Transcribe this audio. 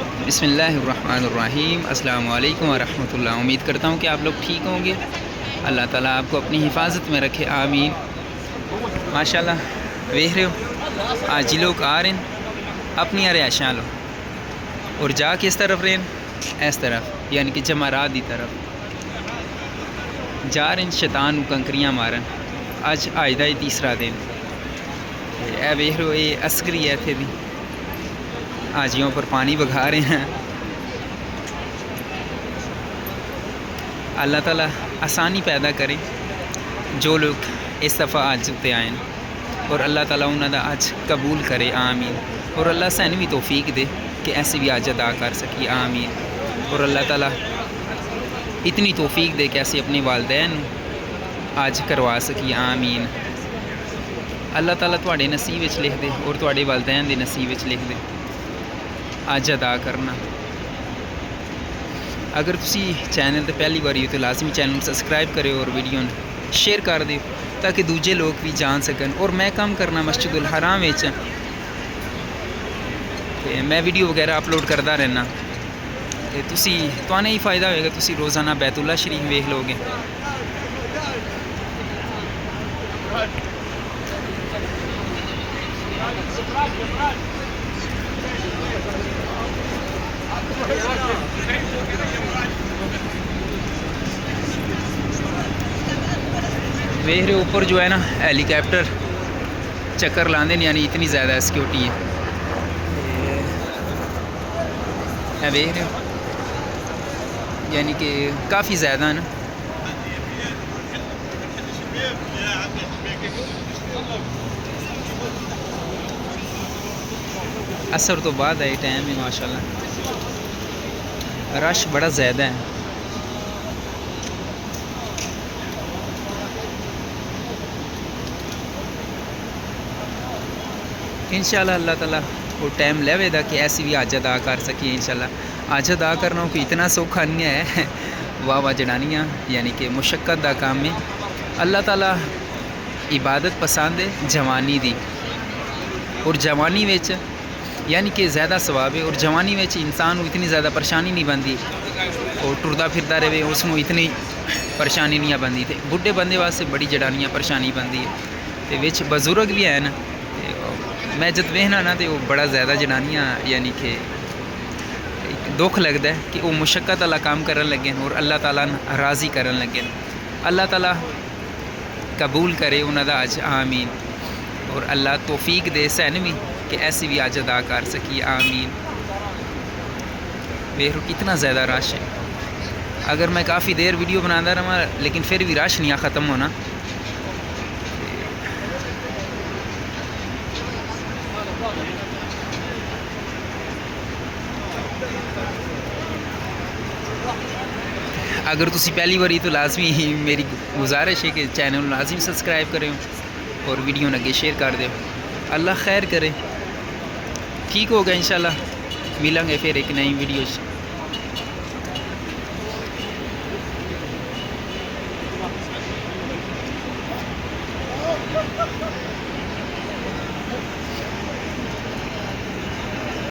بسم اللہ الرحمن الرحیم۔ السلام علیکم ورحمۃ اللہ۔ امید کرتا ہوں کہ آپ لوگ ٹھیک ہوں گے۔ اللہ تعالیٰ آپ کو اپنی حفاظت میں رکھے، آمین۔ ماشاءاللہ ویکھ رہے ہو آج لوگ آ رہے ہیں اپنی رہائشاں لو اور جا کس طرف رہے ہیں، اس طرف یعنی کہ جمارات دی طرف جا رہے ہیں، شیطان کنکریاں مارن۔ اج دا ہی تیسرا دن اے ویکھ رہے ہو، یہ عسکری ہے اتنے بھی حاجیوں پر پانی بگا رہے ہیں۔ اللہ تعالیٰ آسانی پیدا کرے جو لوگ اس دفعہ آج اتنے آئے اور اللہ تعالیٰ انہوں دا آج قبول کرے، آمین۔ اور اللہ سین بھی توفیق دے کہ ایسے بھی آج ادا کر سکی، آمین۔ اور اللہ تعالیٰ اتنی توفیق دے کہ ایسے اپنے والدین آج کروا سکی، آمین۔ اللہ تعالیٰ تواڈے نصیب وچ لکھ دے اور تواڈے والدین دے نصیب وچ لکھ دے آج ادا کرنا۔ اگر تسی چینل تے پہلی باری ہو تو لازمی چینل سبسکرائب کرے اور ویڈیو شیئر کر دے تاکہ دوجے لوگ بھی جان سکن۔ اور میں کام کرنا مسجد الحرام وچ، میں ویڈیو وغیرہ اپلوڈ کرتا رہنا، توانے ہی فائدہ ہوئے گا، تسی روزانہ بیت اللہ شریف ویکھ لو گے۔ ویکھ رہے اوپر جو ہے نا ہیلی کاپٹر چکر لاندے ہیں، یعنی اتنی زیادہ سیکورٹی ہے۔ ویکھ رہے ہو یعنی کہ کافی زیادہ ہے نا۔ عصر تو بعد آئے ٹائم ہے، ماشاءاللہ رش بڑا زیادہ ہے۔ انشاءاللہ اللہ تعالیٰ وہ ٹائم لے دا کہ ایسی بھی آج ادا کر سکیے، انشاءاللہ۔ آج ادا کرنا کوئی اتنا سوکھا نہیں ہے، واہ واہ جڑانیاں یعنی کہ مشقت دا کام ہے۔ اللہ تعالیٰ عبادت پسند ہے جوانی دی، اور جوانی وچ یعنی کہ زیادہ ثواب ہے، اور جوانی وچ انسان کو اتنی زیادہ پریشانی نہیں بنتی، اور ٹردا پھرتا رہے اس کو اتنی پریشانی نہیں بنتی۔ تے بڈھے بندے واسطے بڑی جڑانیاں پریشانی بنتی ہے، تے وچ بزرگ بھی ہیں نا۔ میں جد وہنا نا تو وہ بڑا زیادہ جنانیاں یعنی کہ دکھ لگتا ہے کہ وہ مشقت والا کام کرن لگے اور اللہ تعالیٰ راضی کرن لگے۔ اللہ تعالیٰ قبول کرے انہوں دا آج، آمین۔ اور اللہ توفیق دے سین بھی کہ ایسی بھی آج ادا کر سکی، آمین۔ ویکھ کتنا زیادہ رش ہے۔ اگر میں کافی دیر ویڈیو بناتا رہا لیکن پھر بھی رش نہیں ختم ہونا۔ اگر تسی پہلی باری تو لازمی میری گزارش ہے کہ چینل لازمی سبسکرائب کریں اور ویڈیو اگے شیئر کر دو۔ اللہ خیر کرے، ٹھیک ہوگا انشاءاللہ۔ ملیں گے پھر ایک نئی ویڈیو۔